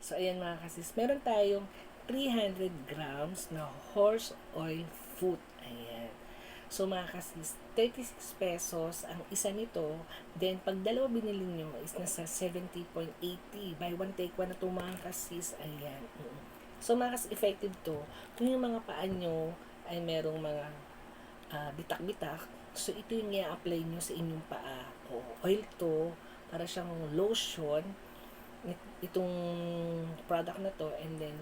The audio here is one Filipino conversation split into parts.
So, ayan mga kasis, meron tayong 300 grams na horse oil foot. Ayan. So, mga kasis, 36 pesos ang isa nito. Then, pag dalawa binili nyo is nasa 70.80. Buy one, take one na ito mga kasis. Ayan. So, mga kasis, effective to. Kung yung mga paa nyo ay merong mga bitak-bitak, so ito yung i-apply nyo sa inyong paa. O, oil to, para siyang lotion, itong product na to, and then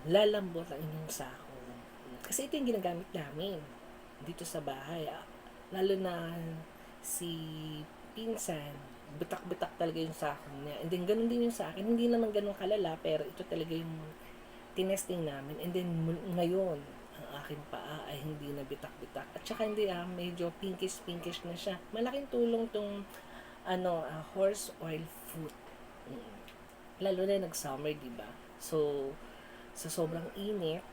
lalambot ang inyong sako. Kasi ito yung ginagamit namin dito sa bahay. Lalo na si pinsan, bitak-bitak talaga yung sako niya. And then ganun din yung sa akin. Hindi naman ganun kalala, pero ito talaga yung tinesting namin. And then ngayon, ang aking paa ay hindi na bitak-bitak. At saka hindi medyo pinkish-pinkish na siya. Malaking tulong tong horse oil foot. Lalo na nag-summer, di ba? So, sa sobrang init,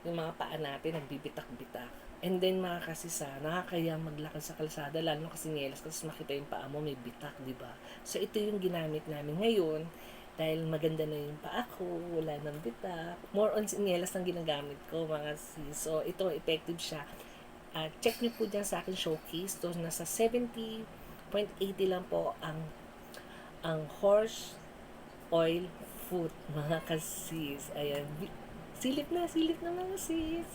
yung mga paa natin nagbibitak-bitak. And then mga kasisa, nakakaya maglakad sa kalsada, lalo kasi nielas kasi makita yung paa mo may bitak, di ba? So ito yung ginamit namin ngayon dahil maganda na yung paa ko, wala nang bitak. More on sinelas ang ginagamit ko mga sis. So ito, effective siya. Check nyo po dyan sa akin showcase. So nasa 70.80 lang po ang horse oil foot mga kasis. Ayan. Silip na mga sis.